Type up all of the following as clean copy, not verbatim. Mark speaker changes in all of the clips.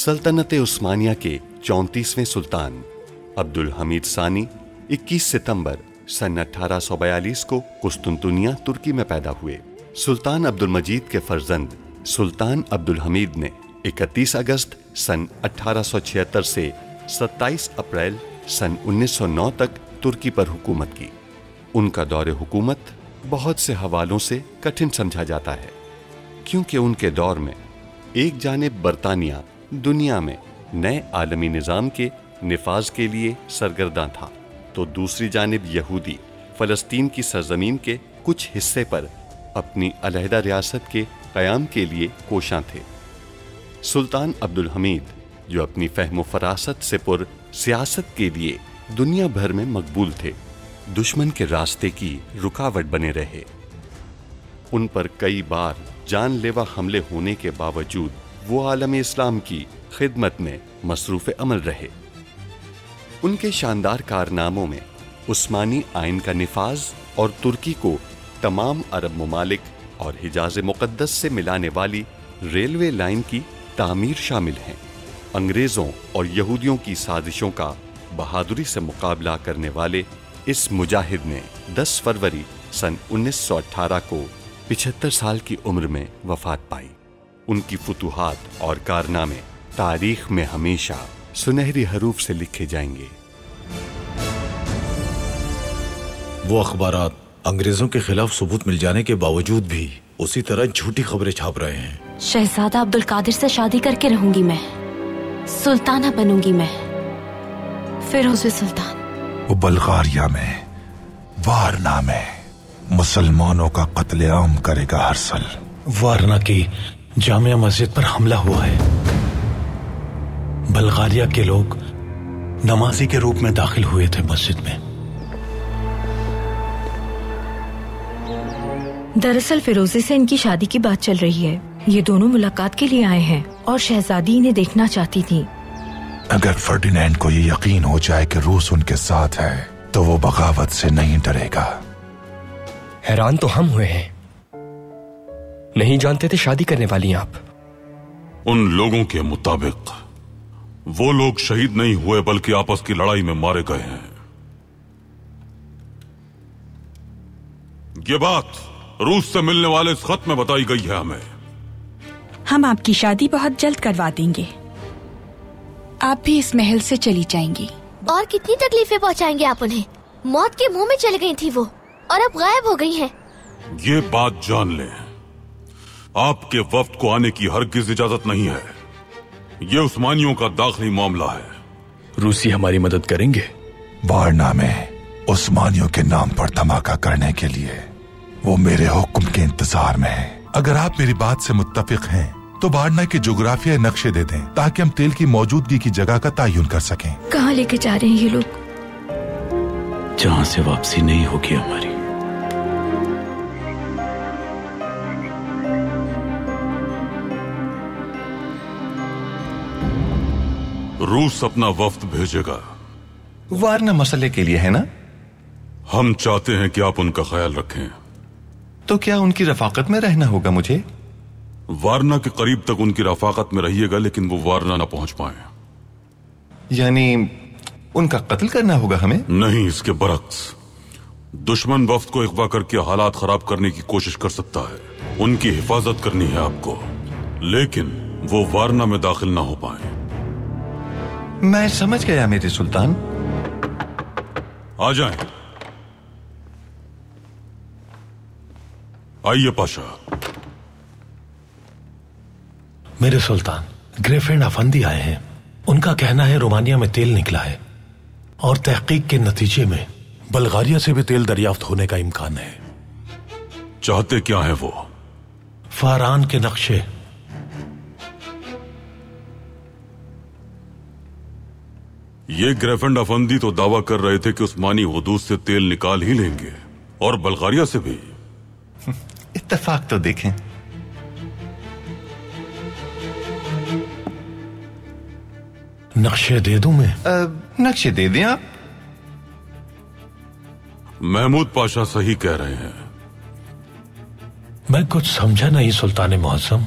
Speaker 1: सल्तनत उस्मानिया के 34वें सुल्तान अब्दुल हमीद सानी 21 सितंबर सन 1842 को कुस्तुनतुनिया तुर्की में पैदा हुए। सुल्तान अब्दुल मजीद के फर्जंद सुल्तान अब्दुल हमीद ने 31 अगस्त सन 1876 से 27 अप्रैल सन 1909 तक तुर्की पर हुकूमत की। उनका दौरे हुकूमत बहुत से हवालों से कठिन समझा जाता है, क्योंकि उनके दौर में एक जानिब बरतानिया दुनिया में नए आलमी निज़ाम के निफाज के लिए सरगर्दा था, तो दूसरी जानिब यहूदी फ़लस्तीन की सरजमीन के कुछ हिस्से पर अपनी अलहदा रियासत के क़याम के लिए कोशां थे। सुल्तान अब्दुल हमीद, जो अपनी फ़हम फ़रासत से पुर सियासत के लिए दुनिया भर में मकबूल थे, दुश्मन के रास्ते की रुकावट बने रहे। उन पर कई बार जानलेवा हमले होने के बावजूद वो आलम इस्लाम की खिदमत में मसरूफ़ अमल रहे। उनके शानदार कारनामों में उस्मानी आइन का निफाज और तुर्की को तमाम अरब ममालिक और हिजाज मुक़द्दस से मिलाने वाली रेलवे लाइन की तामीर शामिल हैं। अंग्रेज़ों और यहूदियों की साजिशों का बहादुरी से मुकाबला करने वाले इस मुजाहिद ने 10 फरवरी सन 1918 को 75 साल की उम्र में वफात पाई। उनकी फुतूहात और कारनामे तारीख में हमेशा सुनहरी हरूफ से लिखे जाएंगे।
Speaker 2: वो अखबारात अंग्रेजों के खिलाफ सबूत मिल जाने के बावजूद भी उसी तरह झूठी खबरें छाप रहे हैं।
Speaker 3: शहजादा अब्दुल कादिर से शादी करके रहूंगी मैं, सुल्ताना बनूंगी मैं, फिरोज़ सुल्तान।
Speaker 4: वो बल्गारिया में वारना में मुसलमानों का कत्लेआम करेगा हर साल।
Speaker 5: वारना की जामिया मस्जिद पर हमला हुआ है। बल्गारिया के लोग नमाजी के रूप में दाखिल हुए थे मस्जिद में।
Speaker 3: दरअसल फिरोजी से इनकी शादी की बात चल रही है। ये दोनों मुलाकात के लिए आए हैं और शहजादी इन्हें देखना चाहती थी।
Speaker 4: अगर फर्डिनेंड को ये यकीन हो जाए कि रूस उनके साथ है तो वो बगावत से नहीं डरेगा।
Speaker 6: हैरान तो हम हुए हैं, नहीं जानते थे शादी करने वाली हैं आप।
Speaker 7: उन लोगों के मुताबिक वो लोग शहीद नहीं हुए बल्कि आपस की लड़ाई में मारे गए हैं। ये बात रूस से मिलने वाले इस खत में बताई गई है हमें।
Speaker 8: हम आपकी शादी बहुत जल्द करवा देंगे। आप भी इस महल से चली जाएंगी।
Speaker 9: और कितनी तकलीफें पहुंचाएंगे आप उन्हें? मौत के मुंह में चली गई थी वो और अब गायब हो गई हैं।
Speaker 7: ये बात जान लें, आपके वफ्द को आने की हरगिज इजाजत नहीं है। ये उस्मानियों का दाखिली मामला है।
Speaker 5: रूसी हमारी मदद करेंगे।
Speaker 4: वारना में उस्मानियों के नाम पर धमाका करने के लिए वो मेरे हुक्म के इंतजार में है। अगर आप मेरी बात से मुत्तफिक हैं तो वारना के जोग्राफियाई नक्शे दे दें ताकि हम तेल की मौजूदगी की जगह का तयन कर सकें।
Speaker 3: कहाँ लेके जा रहे हैं ये लोग?
Speaker 5: जहाँ से वापसी नहीं होगी हमारी।
Speaker 7: रूस अपना वफ्द भेजेगा।
Speaker 1: वारना मसले के लिए है ना?
Speaker 7: हम चाहते हैं कि आप उनका ख्याल रखें।
Speaker 1: तो क्या उनकी रफाकत में रहना होगा मुझे?
Speaker 7: वारना के करीब तक उनकी रफाकत में रहिएगा, लेकिन वो वारना न पहुंच पाए।
Speaker 1: यानी उनका कत्ल करना होगा हमें?
Speaker 7: नहीं, इसके बरक्स। दुश्मन वफ्द को अगवा करके हालात खराब करने की कोशिश कर सकता है। उनकी हिफाजत करनी है आपको, लेकिन वो वारना में दाखिल ना हो पाए।
Speaker 1: मैं समझ गया मेरे सुल्तान।
Speaker 7: आ जाएं। आइए पाशा।
Speaker 5: मेरे सुल्तान, ग्रेफेंड अफंदी आए हैं। उनका कहना है रोमानिया में तेल निकला है और तहकीक के नतीजे में बल्गारिया से भी तेल दरियाफ्त होने का इम्कान है।
Speaker 7: चाहते क्या है वो?
Speaker 5: फारान के नक्शे।
Speaker 7: ये ग्रेफेंड अफंदी तो दावा कर रहे थे कि उस्मानी हुदूद से तेल निकाल ही लेंगे और बल्गारिया से भी।
Speaker 1: इत्तेफाक तो देखें।
Speaker 5: नक्शे दे दूं मैं?
Speaker 1: नक्शे दे दें आप।
Speaker 7: महमूद पाशा सही कह रहे हैं।
Speaker 5: मैं कुछ समझा नहीं सुल्तान मुअज्जम।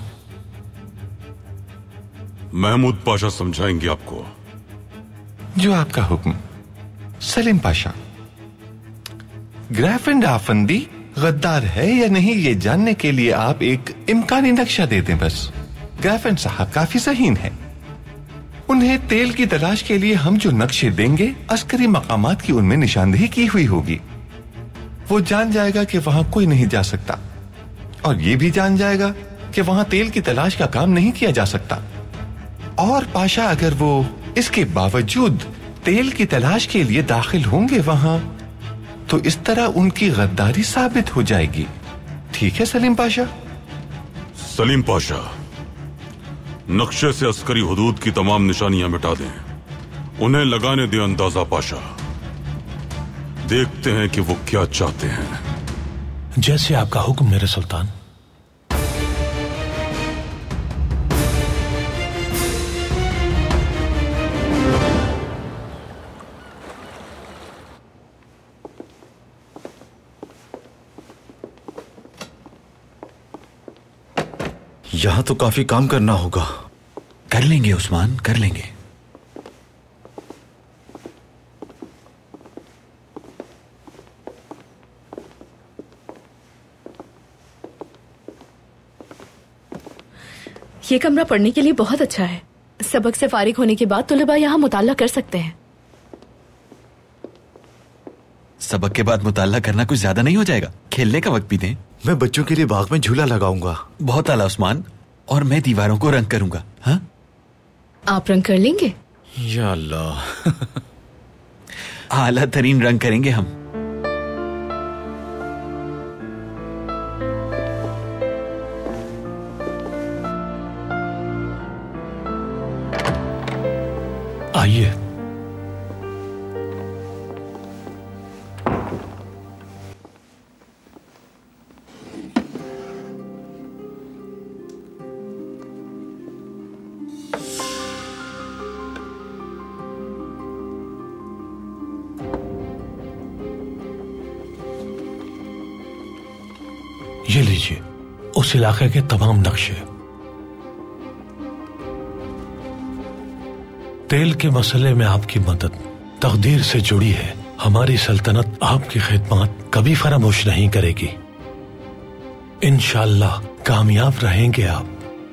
Speaker 7: महमूद पाशा समझाएंगे आपको।
Speaker 4: जो आपका हुक्म। सलीम पाशा, ग्रेफेंड आफंदी गद्दार है या नहीं ये जानने के लिए आप एक इम्कानी नक्शा दे दें बस। ग्रेफेंड साहब काफी ज़हीन है। उन्हें तेल की तलाश के लिए हम जो नक्शे देंगे अस्करी मकामात की उनमें निशानदेही की हुई होगी। वो जान जाएगा कि वहां कोई नहीं जा सकता और ये भी जान जाएगा कि वहां तेल की तलाश का काम नहीं किया जा सकता। और पाशा, अगर वो इसके बावजूद तेल की तलाश के लिए दाखिल होंगे वहां, तो इस तरह उनकी गद्दारी साबित हो जाएगी। ठीक है सलीम पाशा?
Speaker 7: सलीम पाशा, नक्शे से अस्करी हुदूद की तमाम निशानियां मिटा दें। उन्हें लगाने दें अंदाजा पाशा। देखते हैं कि वो क्या चाहते हैं।
Speaker 5: जैसे आपका हुक्म मेरे सुल्तान।
Speaker 2: यहां तो काफी काम करना होगा।
Speaker 10: कर लेंगे उस्मान, कर लेंगे।
Speaker 11: ये कमरा पढ़ने के लिए बहुत अच्छा है। सबक से फारिग होने के बाद तुलबा यहाँ मुताला कर सकते हैं।
Speaker 10: सबक के बाद मुताला करना कुछ ज्यादा नहीं हो जाएगा? खेलने का वक्त भी दें।
Speaker 2: मैं बच्चों के लिए बाग में झूला लगाऊंगा।
Speaker 10: बहुत आला उस्मान। और मैं दीवारों को रंग करूंगा। हाँ,
Speaker 11: आप रंग कर लेंगे?
Speaker 2: या अल्लाह।
Speaker 10: आला तरीन रंग करेंगे हम।
Speaker 5: आइए। ये लीजिए उस इलाके के तमाम नक्शे। तेल के मसले में आपकी मदद तकदीर से जुड़ी है। हमारी सल्तनत आपकी खिदमत कभी फरामोश नहीं करेगी। इंशाअल्लाह कामयाब रहेंगे आप।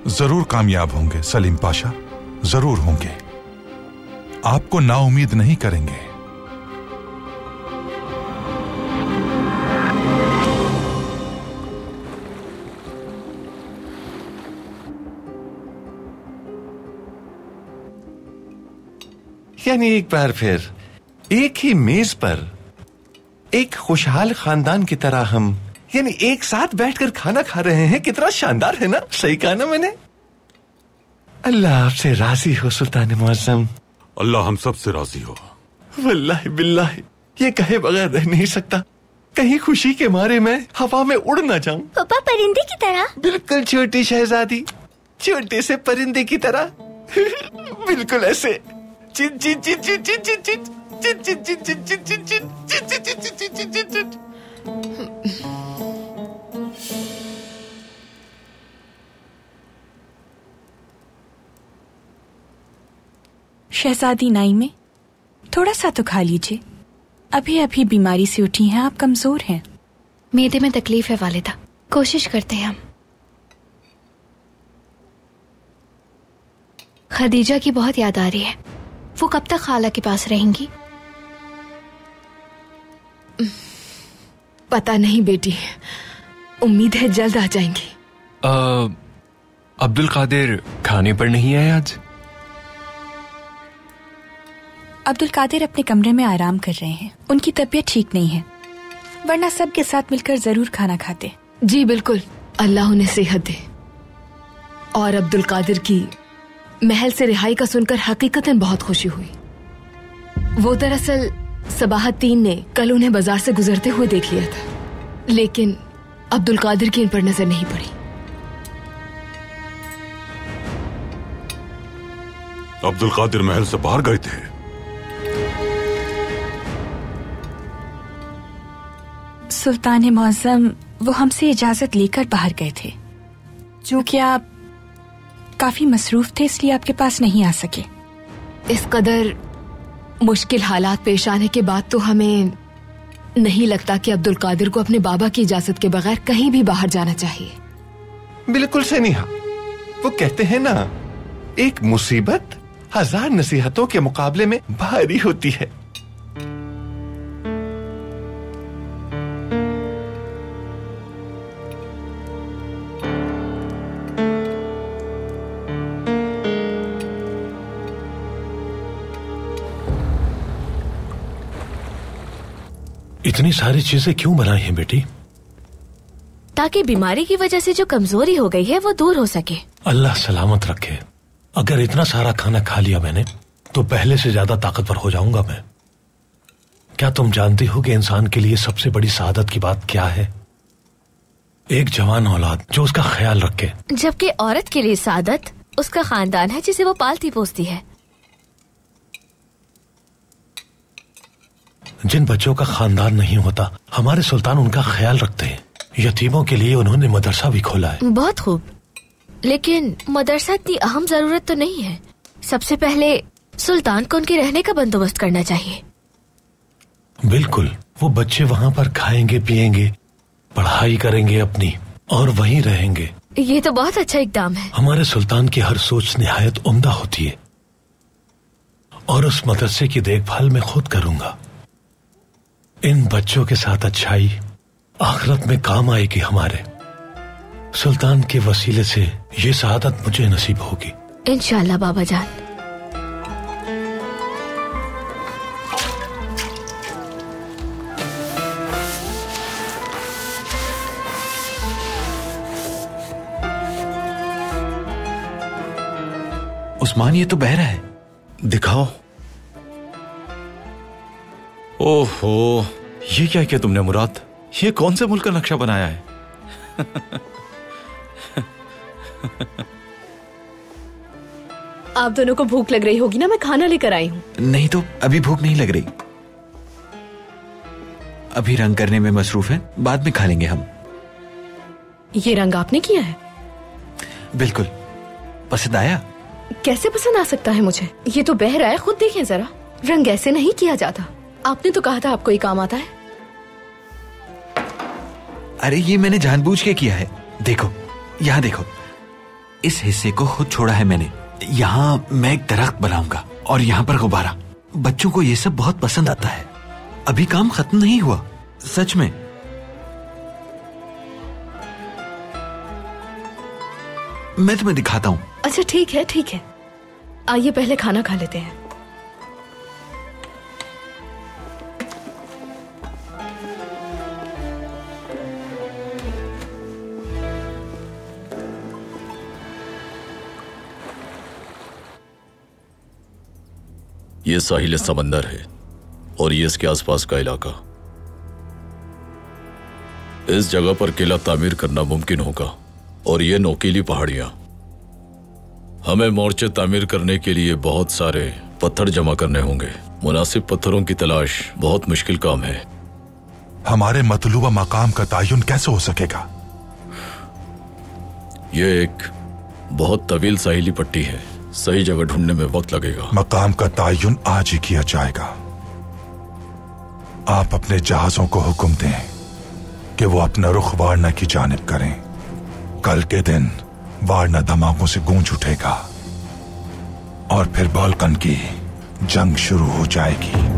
Speaker 4: जरूर कामयाब होंगे सलीम पाशा, जरूर होंगे। आपको नाउमीद नहीं करेंगे। यानी एक बार फिर एक ही मेज पर एक खुशहाल खानदान की तरह हम यानी एक साथ बैठकर खाना खा रहे हैं। कितना शानदार है ना? सही कहा ना मैंने? अल्लाह आपसे राजी हो सुल्तान मुअज्जम।
Speaker 7: अल्लाह हम सब से राजी हो।
Speaker 4: वल्लाहि बिल्लाहि ये कहे बगैर रह नहीं सकता। कहीं खुशी के मारे मैं हवा में उड़ ना जाऊं।
Speaker 9: पापा परिंदे की तरह?
Speaker 4: बिल्कुल छोटी शहजादी, छोटे से परिंदे की तरह। बिल्कुल ऐसे। चिन चिन चिन चिन चिन चिन चिन चिन चिन चिन चिन चिन चिन चिन चिन चिन चिन चिन।
Speaker 8: शहजादी नाइमे, थोड़ा सा तो खा लीजिए। अभी अभी बीमारी से उठी हैं आप, कमजोर हैं।
Speaker 9: मेदे में तकलीफ है वालिदा, कोशिश करते हैं हम। खदीजा की बहुत याद आ रही है। वो कब तक खाला के पास रहेंगी?
Speaker 11: पता नहीं बेटी, उम्मीद है जल्द आ जाएंगी।
Speaker 6: अब्दुल कादिर खाने पर नहीं आए आज?
Speaker 8: अब्दुल कादिर अपने कमरे में आराम कर रहे हैं। उनकी तबीयत ठीक नहीं है, वरना सबके साथ मिलकर जरूर खाना खाते।
Speaker 11: जी बिल्कुल, अल्लाह उन्हें सेहत दे। और अब्दुल कादिर की महल से रिहाई का सुनकर हकीकतन बहुत खुशी हुई। वो दरअसल सबाहतीन ने कल उन्हें बाजार से गुजरते हुए देख लिया था, लेकिन अब्दुल कादिर की इन पर नजर नहीं पड़ी।
Speaker 7: अब्दुल कादिर महल से बाहर गए थे?
Speaker 8: सुल्तान मुअज्जम वो हमसे इजाजत लेकर बाहर गए थे। जो कि आप काफी मसरूफ थे, इसलिए आपके पास नहीं आ सके।
Speaker 11: इस कदर मुश्किल हालात पेश आने के बाद तो हमें नहीं लगता कि अब्दुल कादिर को अपने बाबा की इजाजत के बगैर कहीं भी बाहर जाना चाहिए।
Speaker 12: बिल्कुल से नहीं। वो कहते हैं ना, एक मुसीबत 1000 नसीहतों के मुकाबले में भारी होती है।
Speaker 5: इतनी सारी चीजें क्यों बनाई हैं बेटी?
Speaker 9: ताकि बीमारी की वजह से जो कमजोरी हो गई है वो दूर हो सके।
Speaker 5: अल्लाह सलामत रखे। अगर इतना सारा खाना खा लिया मैंने तो पहले से ज्यादा ताकतवर हो जाऊंगा मैं। क्या तुम जानती हो कि इंसान के लिए सबसे बड़ी सादत की बात क्या है? एक जवान औलाद जो उसका ख्याल रखे।
Speaker 9: जबकि औरत के लिए सादत उसका खानदान है जिसे वो पालती पोसती है।
Speaker 5: जिन बच्चों का खानदान नहीं होता, हमारे सुल्तान उनका ख्याल रखते हैं। यतीमों के लिए उन्होंने मदरसा भी खोला है।
Speaker 9: बहुत खूब, लेकिन मदरसा इतनी अहम जरूरत तो नहीं है। सबसे पहले सुल्तान को उनके रहने का बंदोबस्त करना चाहिए।
Speaker 5: बिल्कुल, वो बच्चे वहाँ पर खाएंगे पिएंगे, पढ़ाई करेंगे अपनी और वहीं रहेंगे।
Speaker 9: ये तो बहुत अच्छा इकदाम है।
Speaker 5: हमारे सुल्तान की हर सोच निहायत उम्दा होती है और उस मदरसे की देखभाल मैं खुद करूंगा। इन बच्चों के साथ अच्छाई आखिरत में काम आएगी। हमारे सुल्तान के वसीले से ये सआदत मुझे नसीब होगी
Speaker 9: इंशाअल्लाह बाबा जान।
Speaker 10: उस्मान, ये तो बह रहा है।
Speaker 2: दिखाओ। ओहो, ये क्या किया तुमने मुराद? ये कौन से मुल्क का नक्शा बनाया है?
Speaker 11: आप दोनों को भूख लग रही होगी ना, मैं खाना लेकर आई हूँ।
Speaker 10: नहीं तो अभी भूख नहीं लग रही। अभी रंग करने में मसरूफ है, बाद में खा लेंगे हम।
Speaker 11: ये रंग आपने किया है?
Speaker 10: बिल्कुल। पसंद आया?
Speaker 11: कैसे पसंद आ सकता है मुझे? ये तो बह रहा है, खुद देखें जरा। रंग ऐसे नहीं किया जाता। आपने तो कहा था आपको ये काम आता है।
Speaker 10: अरे ये मैंने जानबूझ के किया है। देखो, यहाँ देखो, इस हिस्से को खुद छोड़ा है मैंने। यहाँ मैं एक दरख्त बनाऊंगा और यहाँ पर गुब्बारा। बच्चों को ये सब बहुत पसंद आता है। अभी काम खत्म नहीं हुआ, सच में। मैं तुम्हें दिखाता हूँ।
Speaker 11: अच्छा ठीक है, ठीक है। आइए पहले खाना खा लेते हैं।
Speaker 2: ये साहिल समंदर है और ये इसके आसपास का इलाका। इस जगह पर किला तामीर करना मुमकिन होगा और ये नोकीली पहाड़ियां। हमें मोर्चे तामीर करने के लिए बहुत सारे पत्थर जमा करने होंगे। मुनासिब पत्थरों की तलाश बहुत मुश्किल काम है।
Speaker 4: हमारे मतलूबा मकाम का तयन कैसे हो सकेगा?
Speaker 2: ये एक बहुत तवील साहिली पट्टी है। सही जगह ढूंढने में वक्त लगेगा।
Speaker 4: मकाम का तयन आज ही किया जाएगा। आप अपने जहाजों को हुक्म दें कि वो अपना रुख वारना की जानिब करें। कल के दिन वारना धमाकों से गूंज उठेगा और फिर बाल्कन की जंग शुरू हो जाएगी।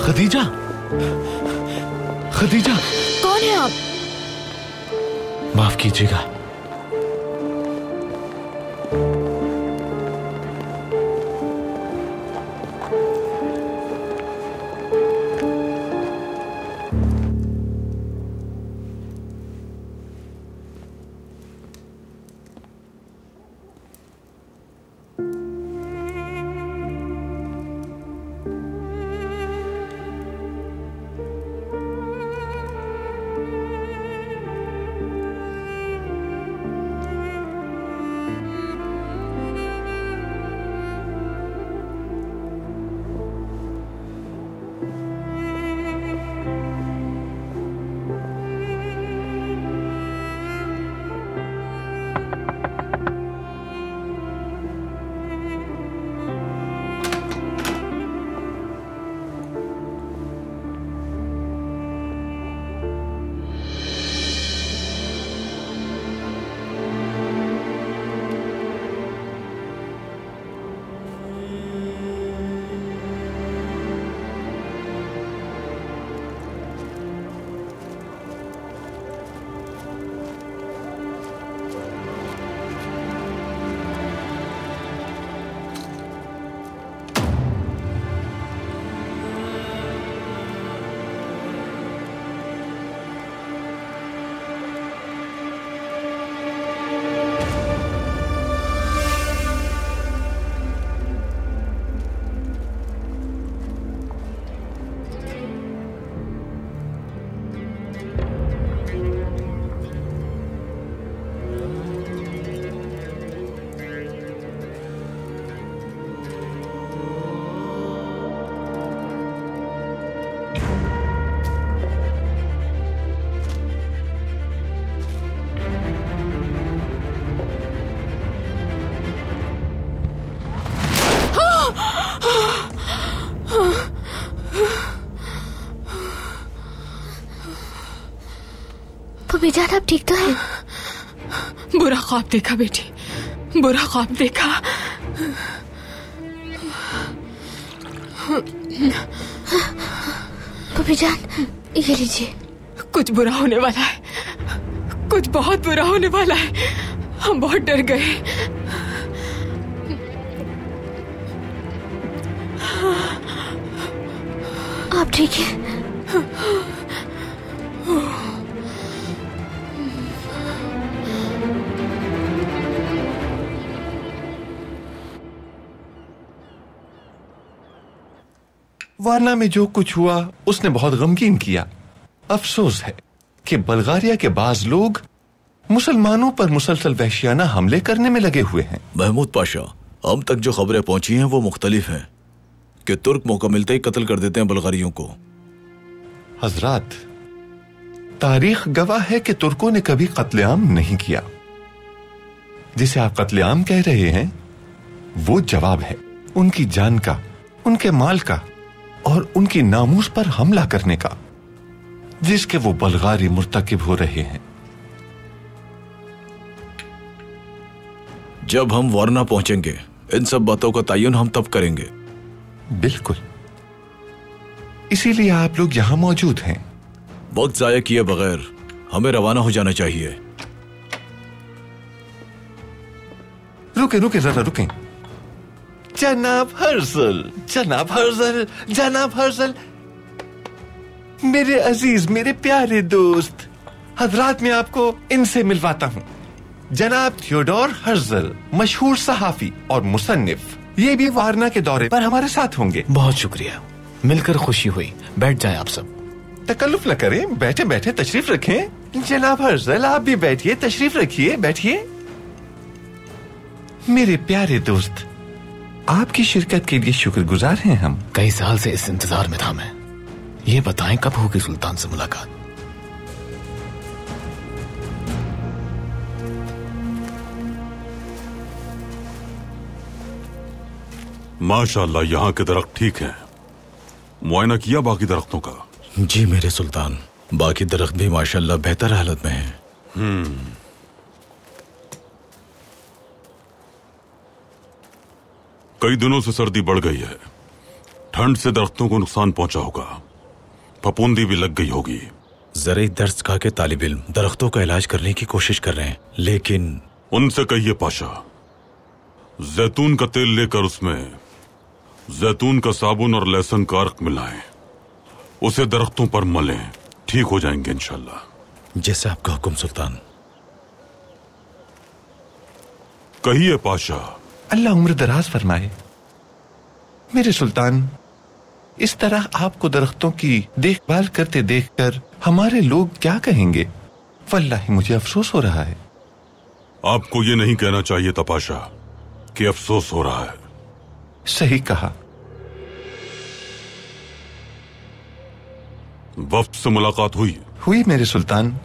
Speaker 12: खदीजा, खदीजा।
Speaker 11: कौन है आप?
Speaker 12: माफ कीजिएगा।
Speaker 9: बेजान आप ठीक तो है?
Speaker 11: बुरा ख्वाब देखा बेटी, बुरा ख्वाब देखा।
Speaker 9: पपी जान ये लीजिए।
Speaker 11: कुछ बुरा होने वाला है, कुछ बहुत बुरा होने वाला है। हम बहुत डर गए।
Speaker 9: आप ठीक है?
Speaker 12: वारना में जो कुछ हुआ उसने बहुत गमगीन किया। अफसोस है कि बल्गारिया के बाज लोग मुसलमानों पर मुसलसल वहशियाना हमले करने में लगे हुए हैं।
Speaker 2: महमूद पाशा, हम तक जो खबरें पहुंची हैं वो मुख्तलिफ हैं कि तुर्क मौका मिलते ही कत्ल कर देते हैं बल्गारियों को।
Speaker 12: हजरात, तारीख गवाह है कि तुर्कों ने कभी कत्लेआम नहीं किया। जिसे आप कत्लेआम कह रहे हैं वो जवाब है उनकी जान का, उनके माल का और उनकी नामूस पर हमला करने का, जिसके वो बल्गारी मुर्तकिब हो रहे हैं।
Speaker 2: जब हम वारना पहुंचेंगे इन सब बातों का तयन हम तब करेंगे।
Speaker 12: बिल्कुल, इसीलिए आप लोग यहां मौजूद हैं।
Speaker 2: वक्त जाया किए बगैर हमें रवाना हो जाना चाहिए।
Speaker 12: रुके रुके जरा रुके। जनाब हर्जल, जनाब हर्जल, जनाब हर्जल, मेरे अजीज, मेरे प्यारे दोस्त, हजरात मैं आपको इनसे मिलवाता हूं। जनाब थियोडोर हर्जल, मशहूर सहाफी और मुसन्निफ, ये भी वारना के दौरे पर हमारे साथ होंगे।
Speaker 5: बहुत शुक्रिया, मिलकर खुशी हुई। बैठ जाएं आप सब।
Speaker 12: तकल्लुफ न करें, बैठे बैठे तशरीफ रखें। जनाब हर्जल, आप भी बैठिए, तशरीफ रखिए, बैठिए। मेरे प्यारे दोस्त, आपकी शिरकत के लिए शुक्रगुजार हैं हम।
Speaker 5: कई साल से इस इंतजार में था मैं। ये बताएं कब होगी सुल्तान से मुलाकात?
Speaker 7: माशाअल्लाह, यहाँ के दरख्त ठीक हैं। मुआयना किया बाकी दरख्तों का?
Speaker 2: जी मेरे सुल्तान, बाकी दरख्त भी माशाअल्लाह बेहतर हालत में हैं।
Speaker 7: कई दिनों से सर्दी बढ़ गई है, ठंड से दरख्तों को नुकसान पहुंचा होगा, फफूंदी भी लग गई होगी।
Speaker 5: जरिए दर्द खा के तालिब इल्म दरख्तों का इलाज करने की कोशिश कर रहे हैं, लेकिन
Speaker 7: उनसे कहिए पाशा, जैतून का तेल लेकर उसमें जैतून का साबुन और लहसुन का अर्क मिलाएं, उसे दरख्तों पर मलें, ठीक हो जाएंगे इंशाल्लाह।
Speaker 5: जैसे आपका हुक्म सुल्तान।
Speaker 7: कहिए पाशा।
Speaker 12: अल्लाह उम्र दराज फरमाए। मेरे सुल्तान, इस तरह आपको दरख्तों की देखभाल करते देखकर हमारे लोग क्या कहेंगे? वल्लाही मुझे अफसोस हो रहा है।
Speaker 7: आपको ये नहीं कहना चाहिए था पाशा कि अफसोस हो रहा है।
Speaker 12: सही कहा।
Speaker 7: वफ्द से मुलाकात हुई
Speaker 12: मेरे सुल्तान।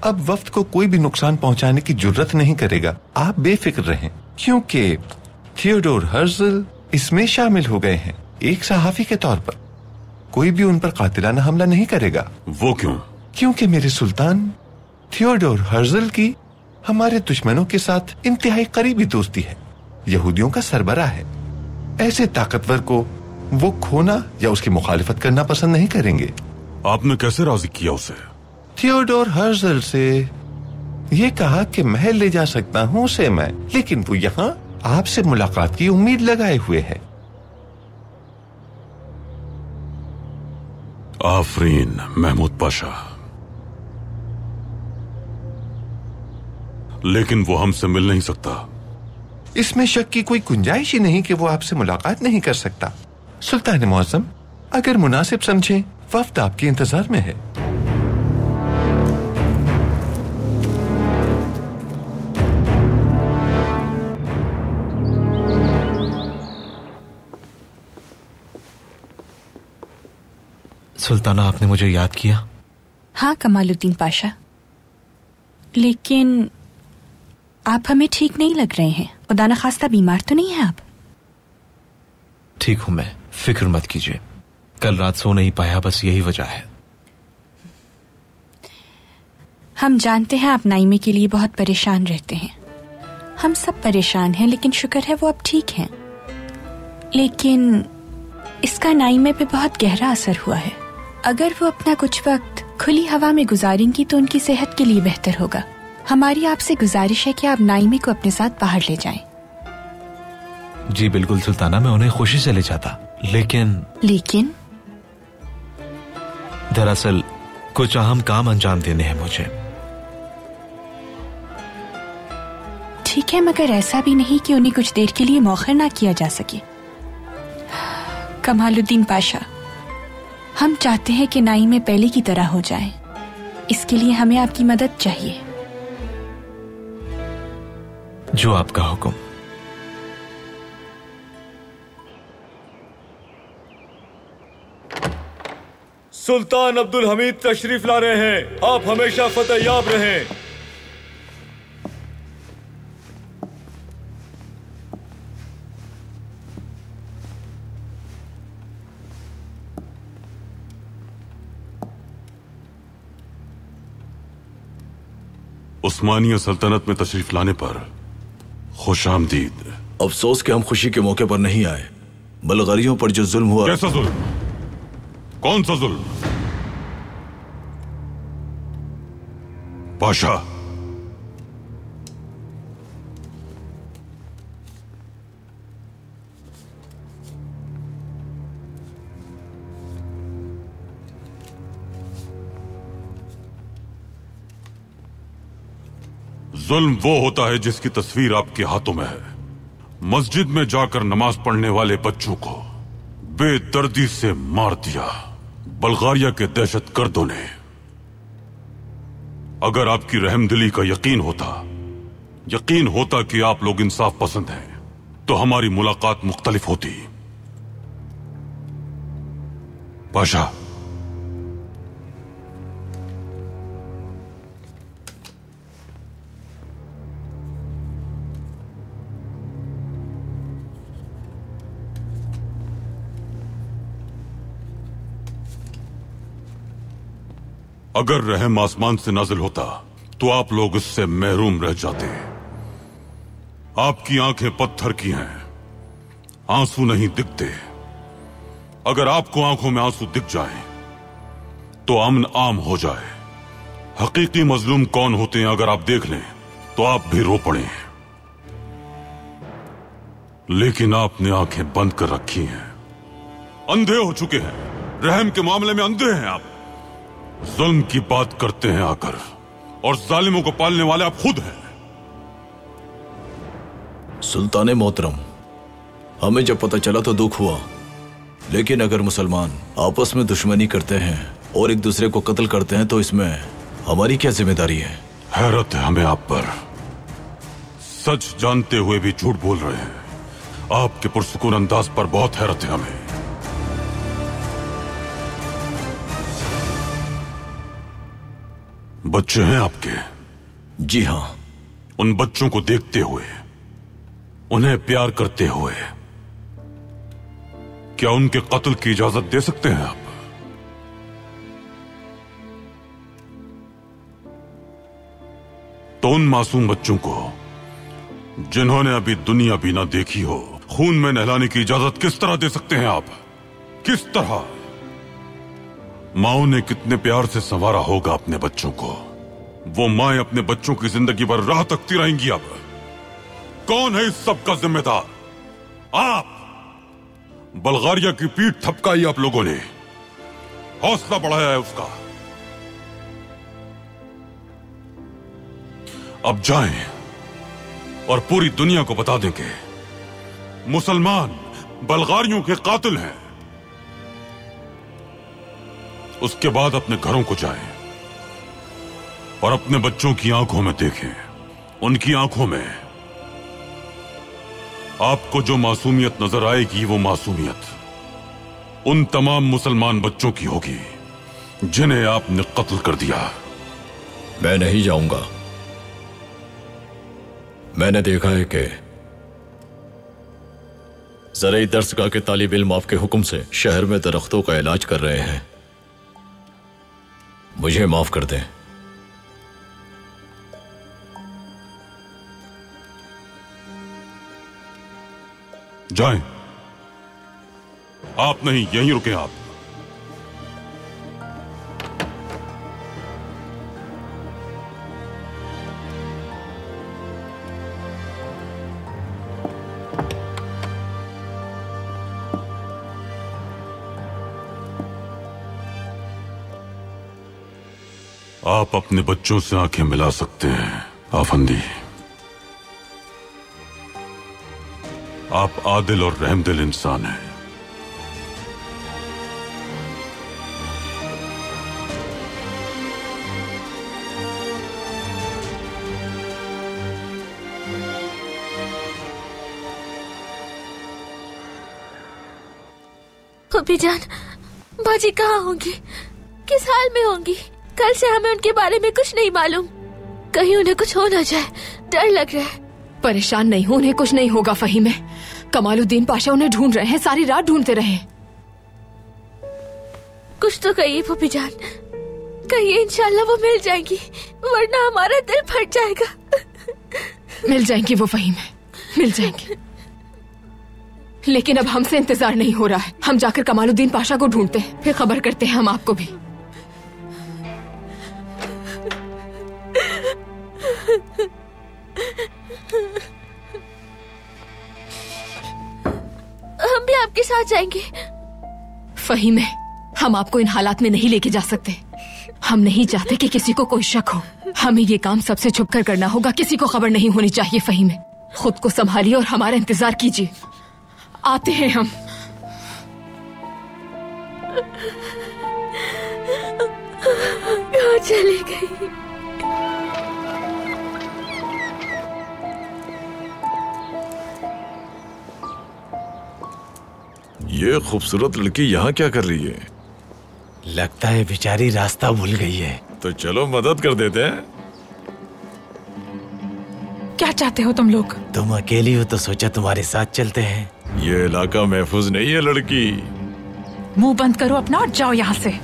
Speaker 12: अब वफ्द को कोई भी नुकसान पहुंचाने की जुर्रत नहीं करेगा। आप बेफिक्र रहें, क्योंकि थियोडोर हर्जल इसमें शामिल हो गए हैं एक सहाफी के तौर पर। कोई भी उन पर कातिलाना हमला नहीं करेगा।
Speaker 7: वो क्यों?
Speaker 12: क्योंकि मेरे सुल्तान, थियोडोर हर्जल की हमारे दुश्मनों के साथ इंतहाई करीबी दोस्ती है, यहूदियों का सरबराह है। ऐसे ताकतवर को वो खोना या उसकी मुखालिफत करना पसंद नहीं करेंगे।
Speaker 7: आपने कैसे राजी किया उसे?
Speaker 12: थियोडोर हर्जल से ये कहा कि महल ले जा सकता हूँ उसे मैं, लेकिन वो यहाँ आपसे मुलाकात की उम्मीद लगाए हुए है।
Speaker 7: आफरीन महमूद पाशा, लेकिन वो हमसे मिल नहीं सकता।
Speaker 12: इसमें शक की कोई गुंजाइश ही नहीं कि वो आपसे मुलाकात नहीं कर सकता। सुल्तान मुअज़्ज़म, अगर मुनासिब समझें, वफ्द आपके इंतजार में है।
Speaker 10: सुल्ताना, आपने मुझे याद किया?
Speaker 8: हाँ कमालुद्दीन पाशा, लेकिन आप हमें ठीक नहीं लग रहे हैं। खुदा न खास्ता बीमार तो नहीं है आप?
Speaker 10: ठीक हूं मैं, फिक्र मत कीजिए। कल रात सो नहीं पाया, बस यही वजह है।
Speaker 8: हम जानते हैं आप नाइमे के लिए बहुत परेशान रहते हैं। हम सब परेशान हैं, लेकिन शुक्र है वो अब ठीक हैं। लेकिन इसका नाइमे पे बहुत गहरा असर हुआ है। अगर वो अपना कुछ वक्त खुली हवा में गुजारेंगी तो उनकी सेहत के लिए बेहतर होगा। हमारी आपसे गुजारिश है कि आप नाइमे को अपने साथ बाहर ले जाएं।
Speaker 10: जी बिल्कुल सुल्ताना, मैं उन्हें खुशी से ले जाता, लेकिन दरअसल कुछ अहम काम अंजाम देने हैं मुझे।
Speaker 8: ठीक है, मगर ऐसा भी नहीं कि उन्हें कुछ देर के लिए मौखर ना किया जा सके। कमालुद्दीन पाशा, हम चाहते हैं कि नाइमे पहले की तरह हो जाए। इसके लिए हमें आपकी मदद चाहिए।
Speaker 10: जो आपका हुक्म।
Speaker 13: सुल्तान अब्दुल हमीद तशरीफ ला रहे हैं। आप हमेशा फतेहयाब रहें।
Speaker 7: उस्मानिया सल्तनत में तशरीफ लाने पर खुशामदीद।
Speaker 2: अफसोस कि हम खुशी के मौके पर नहीं आए। बलगारियों पर जो जुल्म हुआ।
Speaker 7: कैसा जुल्म? कौन सा जुल्म? पाशा, जुल्म वो होता है जिसकी तस्वीर आपके हाथों में है। मस्जिद में जाकर नमाज पढ़ने वाले बच्चों को बेदर्दी से मार दिया बल्गारिया के दहशतगर्दों ने। अगर आपकी रहमदिली का यकीन होता कि आप लोग इंसाफ पसंद हैं, तो हमारी मुलाकात मुख्तलिफ होती। पाशा, अगर रहम आसमान से नाजिल होता तो आप लोग इससे महरूम रह जाते। आपकी आंखें पत्थर की हैं, आंसू नहीं दिखते। अगर आपको आंखों में आंसू दिख जाए तो अमन आम हो जाए। हकीकी मजलूम कौन होते हैं अगर आप देख लें तो आप भी रो पड़े। लेकिन आपने आंखें बंद कर रखी हैं, अंधे हो चुके हैं, रहम के मामले में अंधे हैं आप। जुल्म की बात करते हैं आकर, और जालिमों को पालने वाले आप खुद हैं।
Speaker 2: सुल्तान मोहतरम, हमें जब पता चला तो दुख हुआ, लेकिन अगर मुसलमान आपस में दुश्मनी करते हैं और एक दूसरे को कत्ल करते हैं तो इसमें हमारी क्या जिम्मेदारी है?
Speaker 7: हैरत है हमें आप पर, सच जानते हुए भी झूठ बोल रहे हैं। आपके पुरसुकून अंदाज पर बहुत हैरत है हमें। बच्चे हैं आपके?
Speaker 2: जी हां।
Speaker 7: उन बच्चों को देखते हुए, उन्हें प्यार करते हुए, क्या उनके कत्ल की इजाजत दे सकते हैं आप? तो उन मासूम बच्चों को जिन्होंने अभी दुनिया भी ना देखी हो, खून में नहलाने की इजाजत किस तरह दे सकते हैं आप? किस तरह? माओ ने कितने प्यार से संवारा होगा अपने बच्चों को। वो माएं अपने बच्चों की जिंदगी भर राह तकती रहेंगी। अब कौन है इस सब का जिम्मेदार? आप। बल्गारिया की पीठ थपकाई आप लोगों ने, हौसला बढ़ाया है उसका। अब जाएं और पूरी दुनिया को बता दें कि मुसलमान बल्गारियों के कातिल हैं। उसके बाद अपने घरों को जाएं और अपने बच्चों की आंखों में देखें। उनकी आंखों में आपको जो मासूमियत नजर आएगी, वो मासूमियत उन तमाम मुसलमान बच्चों की होगी जिन्हें आपने कत्ल कर दिया।
Speaker 2: मैं नहीं जाऊंगा। मैंने देखा है कि ज़राई दर्सगाह के तालिब इल्म आपके हुक्म से शहर में दरख्तों का इलाज कर रहे हैं। मुझे माफ कर दें।
Speaker 7: जाएं। आप नहीं, यहीं रुके आप। आप अपने बच्चों से आंखें मिला सकते हैं आफंदी। आप आदिल और रहमदिल इंसान हैं।
Speaker 9: अभी जान, बाजी कहाँ होंगी, किस हाल में होंगी? कल से हमें उनके बारे में कुछ नहीं मालूम। कहीं उन्हें कुछ हो न जाए, डर लग रहा है।
Speaker 11: परेशान नहीं हो, उन्हें कुछ नहीं होगा फहीम। कमालुद्दीन पाशा उन्हें ढूंढ रहे हैं, सारी रात ढूंढते रहे।
Speaker 9: कुछ तो कहिए फूफी जान, कहिए इंशाल्लाह वो मिल जाएंगी, वरना हमारा दिल फट जाएगा।
Speaker 11: मिल जाएंगी वो फहीम, मिल जाएंगी। लेकिन अब हमसे इंतजार नहीं हो रहा है। हम जाकर कमालुद्दीन पाशा को ढूंढते हैं, फिर खबर करते हैं हम आपको भी।
Speaker 9: हम भी आपके साथ जाएंगे।
Speaker 11: फहीम, हम आपको इन हालात में नहीं लेके जा सकते। हम नहीं चाहते कि किसी को कोई शक हो। हमें ये काम सबसे छुप कर करना होगा, किसी को खबर नहीं होनी चाहिए। फहीम, खुद को संभालिए और हमारा इंतजार कीजिए। आते हैं हम।
Speaker 9: कहाँ चली गई?
Speaker 2: ये खूबसूरत लड़की यहाँ क्या कर रही है?
Speaker 5: लगता है बेचारी रास्ता भूल गई है।
Speaker 2: तो चलो मदद कर देते हैं।
Speaker 8: क्या चाहते हो तुम लोग?
Speaker 5: तुम अकेली हो तो सोचा तुम्हारे साथ चलते हैं।
Speaker 2: ये इलाका महफूज नहीं है लड़की।
Speaker 8: मुंह बंद करो अपना और जाओ यहाँ से।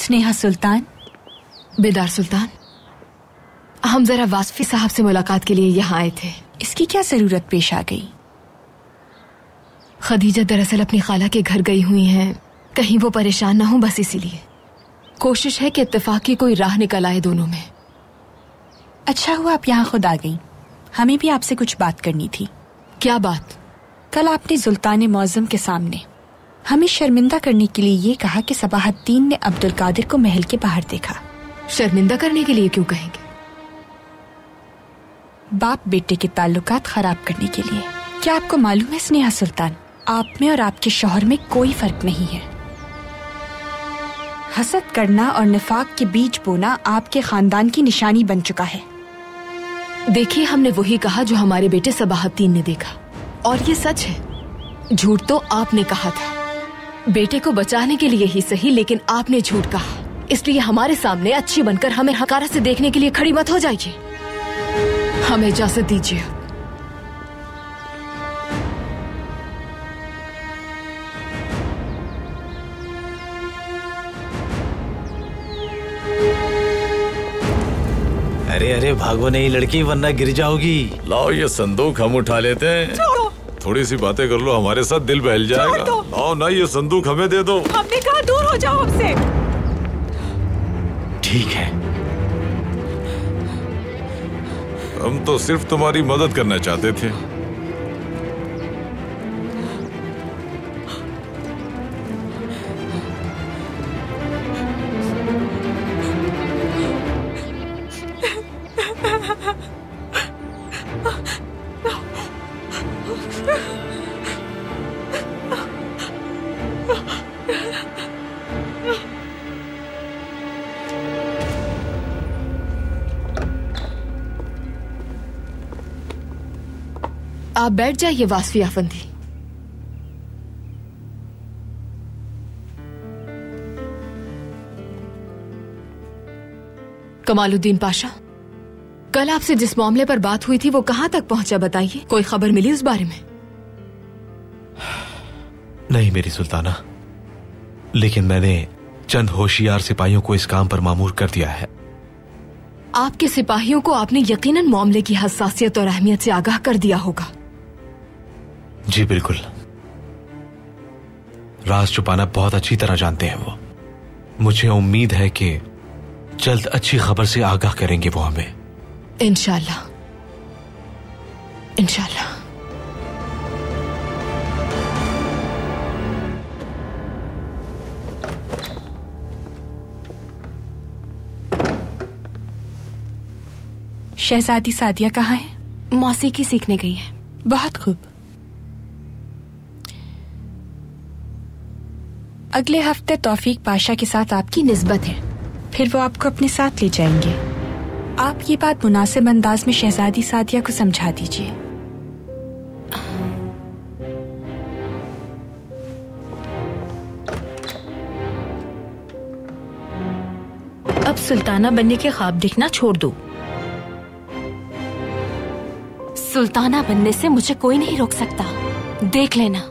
Speaker 8: स्नेहा सुल्तान।
Speaker 11: बेदार सुल्तान, हम जरा वासफी साहब से मुलाकात के लिए यहाँ आए थे।
Speaker 8: इसकी क्या जरूरत पेश आ गई?
Speaker 11: खदीजा दरअसल अपनी खाला के घर गई हुई हैं, कहीं वो परेशान ना हो, बस इसीलिए। कोशिश है कि इत्तेफाक की कोई राह निकल आए दोनों में।
Speaker 8: अच्छा हुआ आप यहाँ खुद आ गई, हमें भी आपसे कुछ बात करनी थी।
Speaker 11: क्या बात?
Speaker 8: कल आपने सुल्तान मौज़म के सामने हमें शर्मिंदा करने के लिए ये कहा कि सबाहद्दीन ने अब्दुल कादिर को महल के बाहर देखा।
Speaker 11: शर्मिंदा करने के लिए क्यों कहेंगे?
Speaker 8: बाप बेटे के ताल्लुकात खराब करने के लिए। क्या आपको मालूम है स्नेहा सुल्तान, आप में और आपके शौहर में कोई फर्क नहीं है। हसद करना और निफाक के बीज बोना आपके खानदान की निशानी बन चुका है।
Speaker 11: देखिए, हमने वही कहा जो हमारे बेटे सबाहद्दीन ने देखा, और ये सच है। झूठ तो आपने कहा था, बेटे को बचाने के लिए ही सही, लेकिन आपने झूठ कहा। इसलिए हमारे सामने अच्छी बनकर हमें हकारा से देखने के लिए खड़ी मत हो जाइए। हमें इजाजत दीजिए।
Speaker 14: अरे अरे भागो नहीं लड़की, वरना गिर जाओगी।
Speaker 2: लाओ ये संदूक हम उठा लेते हैं। थोड़ी सी बातें कर लो, हमारे साथ दिल बहल जाएगा। लाओ ना, ये संदूक हमें दे दो।
Speaker 15: हमने कहा दूर हो जाओ हमसे।
Speaker 14: ठीक है,
Speaker 2: हम तो सिर्फ तुम्हारी मदद करना चाहते थे।
Speaker 11: आप बैठ जाइए वासफी अफंदी। कमालुद्दीन पाशा, कल आपसे जिस मामले पर बात हुई थी वो कहां तक पहुंचा, बताइए। कोई खबर मिली उस बारे में?
Speaker 5: नहीं मेरी सुल्ताना, लेकिन मैंने चंद होशियार सिपाहियों को इस काम पर मामूर कर दिया है।
Speaker 11: आपके सिपाहियों को आपने यकीनन मामले की हसासियत और अहमियत से आगाह कर दिया होगा।
Speaker 5: जी बिल्कुल, राज छुपाना बहुत अच्छी तरह जानते हैं वो। मुझे उम्मीद है कि जल्द अच्छी खबर से आगाह करेंगे वो हमें।
Speaker 11: इंशाल्लाह, इंशाल्लाह।
Speaker 8: शहजादी सादिया कहाँ है?
Speaker 3: मौसीकी सीखने गई है।
Speaker 8: बहुत खूब। अगले हफ्ते तौफीक पाशा के साथ आपकी निस्बत है, फिर वो आपको अपने साथ ले जाएंगे। आप ये बात मुनासिब अंदाज में शहजादी सादिया को समझा दीजिए।
Speaker 3: अब सुल्ताना बनने के ख्वाब देखना छोड़ दो। सुल्ताना बनने से मुझे कोई नहीं रोक सकता, देख लेना।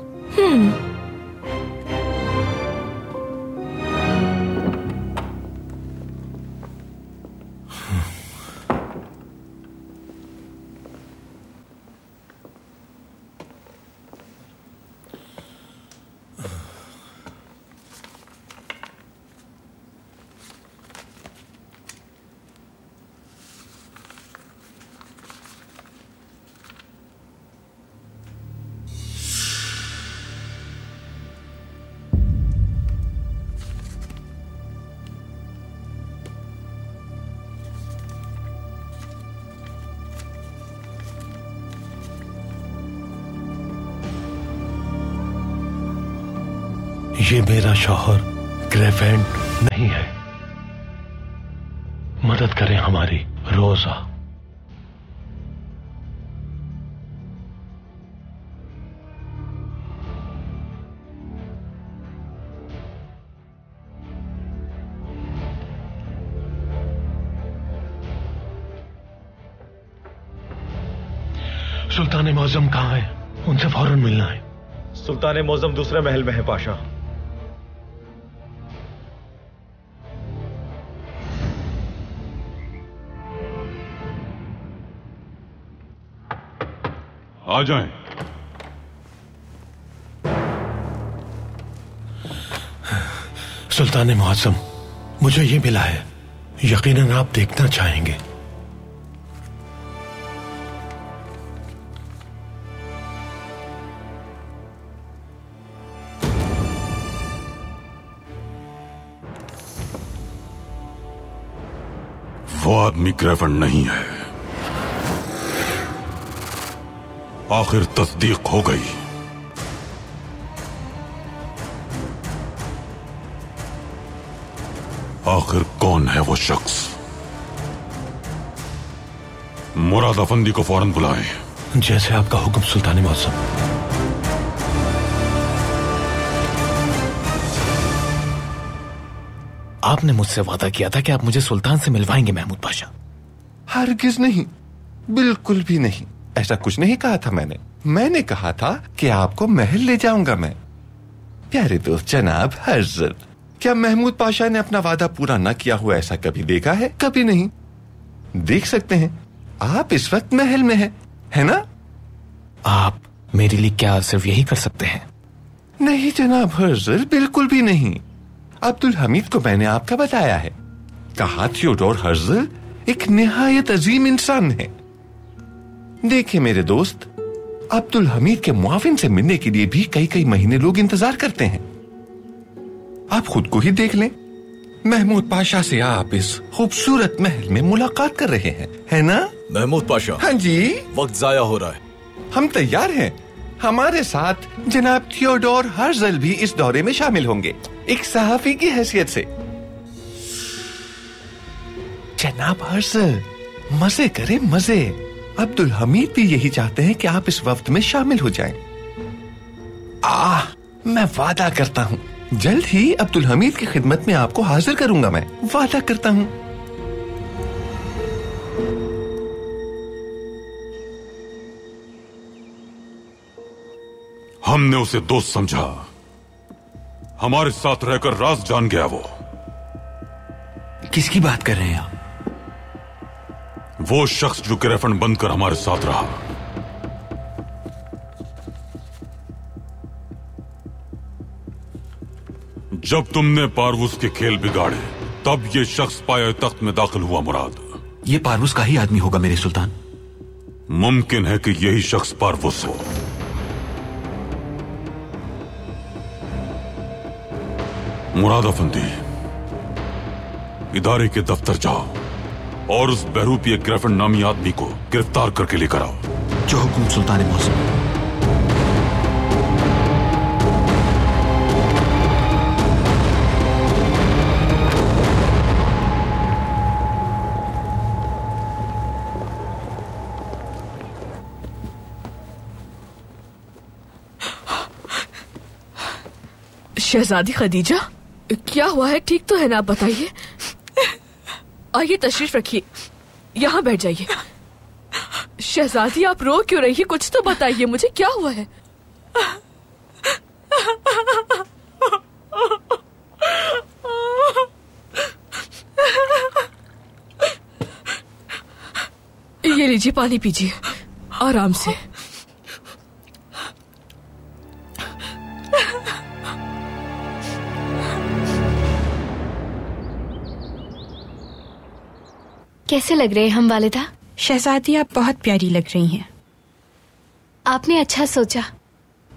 Speaker 5: ये मेरा शौहर ग्रेफेंड नहीं है। मदद करें हमारी रोजा। सुल्तान मौज़म कहाँ है? उनसे फौरन मिलना है।
Speaker 13: सुल्तान मौज़म दूसरे महल में है पाशा।
Speaker 7: आ जाएं।
Speaker 5: सुल्तान मुअज़्ज़म, मुझे ये मिला है, यकीनन आप देखना चाहेंगे।
Speaker 7: वो आदमी ग्रेफन नहीं है। आखिर तस्दीक हो गई। आखिर कौन है वो शख्स? मुराद अफंदी को फौरन बुलाएं।
Speaker 5: जैसे आपका हुक्म सुल्तान मुअज़्ज़म।
Speaker 14: आपने मुझसे वादा किया था कि आप मुझे सुल्तान से मिलवाएंगे महमूद पाशा।
Speaker 12: हरगिज नहीं, बिल्कुल भी नहीं। ऐसा कुछ नहीं कहा था मैंने कहा था कि आपको महल ले जाऊंगा मैं। प्यारे दोस्त जनाब हज़रत, क्या महमूद पाशा ने अपना वादा पूरा न किया हुआ ऐसा कभी देखा है? कभी नहीं। देख सकते हैं आप इस वक्त महल में हैं, है ना?
Speaker 14: आप मेरे लिए क्या सिर्फ यही कर सकते हैं?
Speaker 12: नहीं जनाब हज़रत, बिल्कुल भी नहीं। अब्दुल हमीद को मैंने आपका बताया है, कहा थियोडोर हर्ज़ल एक निहायत अजीम इंसान है। देखिए मेरे दोस्त, अब्दुल हमीद के मुआविन से मिलने के लिए भी कई कई महीने लोग इंतजार करते हैं। आप खुद को ही देख लें, महमूद पाशा से आप इस खूबसूरत महल में मुलाकात कर रहे हैं, है ना?
Speaker 2: महमूद पाशा।
Speaker 12: हाँ जी।
Speaker 2: वक्त जाया हो रहा है।
Speaker 12: हम तैयार हैं। हमारे साथ जनाब थियोडोर हर्ज़ल भी इस दौरे में शामिल होंगे, एक सहाफी की हैसियत से। जनाब हर्ज़ल, मजे करें मजे। अब्दुल हमीद भी यही चाहते हैं कि आप इस वक्त में शामिल हो जाएं। मैं वादा करता हूँ जल्द ही अब्दुल हमीद की खिदमत में आपको हाजिर करूंगा। मैं वादा करता हूँ।
Speaker 7: हमने उसे दोस्त समझा, हमारे साथ रहकर राज जान गया। वो
Speaker 10: किसकी बात कर रहे हैं आप?
Speaker 7: वो शख्स जो ग्रेफन बनकर हमारे साथ रहा। जब तुमने पारवूस के खेल बिगाड़े तब ये शख्स पाया तख्त में दाखिल हुआ। मुराद,
Speaker 10: ये पारवूस का ही आदमी होगा मेरे सुल्तान।
Speaker 7: मुमकिन है कि यही शख्स पारवूस हो। मुराद अफंदी, इदारे के दफ्तर जाओ और उस बहरूपी ग्रेफन नामी आदमी को गिरफ्तार करके लेकर आओ।
Speaker 10: जो हुक्म सुल्तान मुअज़्ज़म।
Speaker 9: शहजादी खदीजा, क्या हुआ है? ठीक तो है ना? आप बताइए। आइए तशरीफ रखिए, यहाँ बैठ जाइए। शहजादी, आप रो क्यों रही है? कुछ तो बताइए मुझे, क्या हुआ है? ये लीजिए, पानी पीजिए आराम से।
Speaker 11: कैसे लग रहे हैं हम वालिदा?
Speaker 8: शहजादी, आप बहुत प्यारी लग रही हैं।
Speaker 11: आपने अच्छा सोचा।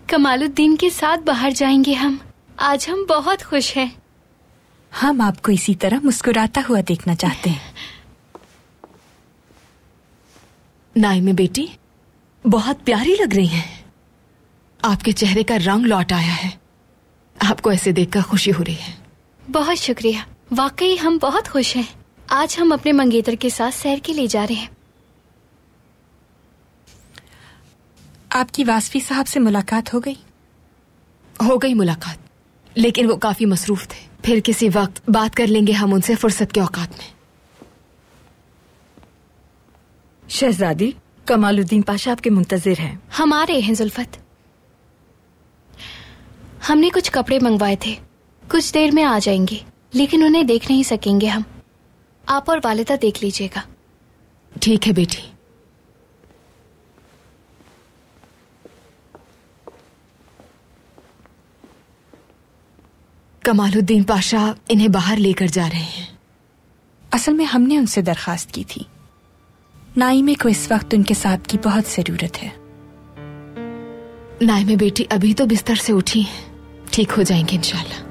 Speaker 11: कमालुद्दीन के साथ बाहर जाएंगे हम। आज हम बहुत खुश हैं।
Speaker 8: हम आपको इसी तरह मुस्कुराता हुआ देखना चाहते हैं।
Speaker 11: नाइमे बेटी, बहुत प्यारी लग रही हैं। आपके चेहरे का रंग लौट आया है। आपको ऐसे देखकर खुशी हो रही है। बहुत शुक्रिया। वाकई हम बहुत खुश हैं। आज हम अपने मंगेतर के साथ सैर के लिए जा रहे हैं।
Speaker 8: आपकी वासफी साहब से मुलाकात हो गई?
Speaker 11: हो गई मुलाकात, लेकिन वो काफी मसरूफ थे। फिर किसी वक्त बात कर लेंगे हम उनसे फुर्सत के औकात में।
Speaker 9: शहजादी, कमालुद्दीन पाशा आपके मुंतजिर हैं।
Speaker 11: हम आ रहे हैं जुल्फत। हमने कुछ कपड़े मंगवाए थे, कुछ देर में आ जाएंगे, लेकिन उन्हें देख नहीं सकेंगे हम। आप और वालिदा देख लीजिएगा। ठीक है बेटी। कमालुद्दीन पाशा इन्हें बाहर लेकर जा रहे हैं।
Speaker 8: असल में हमने उनसे दरखास्त की थी। नाइमे को इस वक्त उनके साथ की बहुत जरूरत है।
Speaker 11: नाइमे बेटी अभी तो बिस्तर से उठी है, ठीक हो जाएंगे इंशाल्लाह।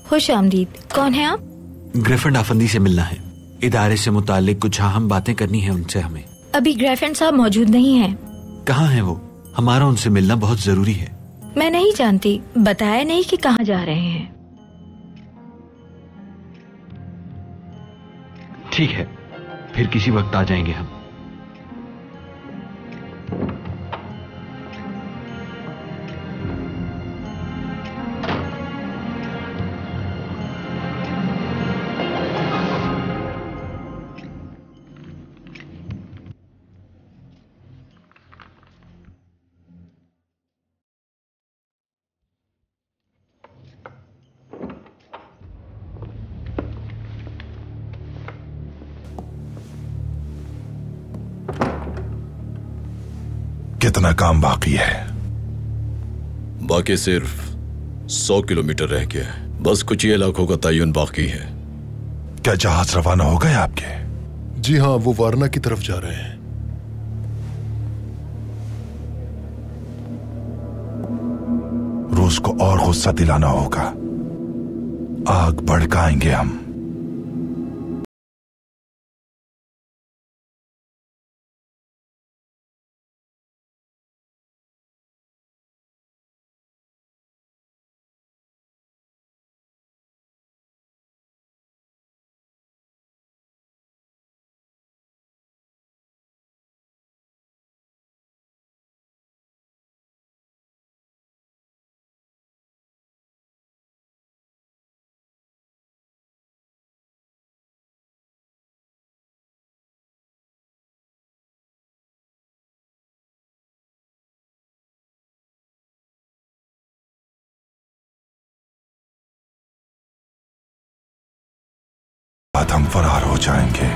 Speaker 15: खुश आमदीद। कौन है आप?
Speaker 10: ग्रिफिन आफंदी से मिलना है। इदारे से मुतालिक कुछ अहम बातें करनी है उनसे हमें।
Speaker 15: अभी ग्रिफिन साहब मौजूद नहीं हैं।
Speaker 10: कहाँ हैं वो? हमारा उनसे मिलना बहुत जरूरी है।
Speaker 15: मैं नहीं जानती, बताया नहीं कि कहाँ जा रहे हैं।
Speaker 10: ठीक है, फिर किसी वक्त आ जाएंगे हम।
Speaker 4: कितना काम बाकी है?
Speaker 2: बाकी सिर्फ 100 किलोमीटर रह गया है। बस कुछ ही इलाकों का तयन बाकी है।
Speaker 4: क्या जहाज रवाना हो गए आपके?
Speaker 16: जी हाँ, वो वारना की तरफ जा रहे हैं।
Speaker 4: रूस को और गुस्सा दिलाना होगा। आग भड़काएंगे हम। बाद हम फरार हो जाएंगे।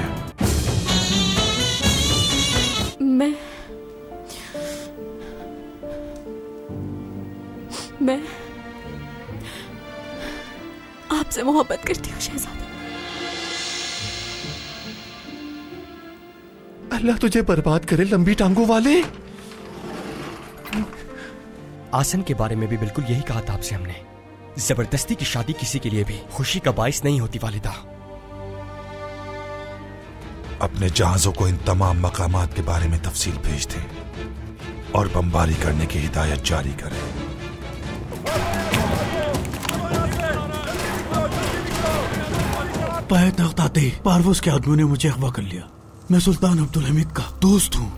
Speaker 9: मैं आपसे मोहब्बत करती हूँ शहजादी।
Speaker 16: अल्लाह तुझे बर्बाद करे लंबी टांगों वाले।
Speaker 6: आसन के बारे में भी बिल्कुल यही कहा था आपसे हमने। जबरदस्ती की शादी किसी के लिए भी खुशी का बाइस नहीं होती वालिदा।
Speaker 4: अपने जहाजों को इन तमाम मकामात के बारे में तफसील भेज दें और बमबारी करने की हिदायत जारी करें।
Speaker 17: पायतख्त आते ही पारवोज के आदमियों ने मुझे अगवा कर लिया। मैं सुल्तान अब्दुल हमीद का दोस्त हूँ।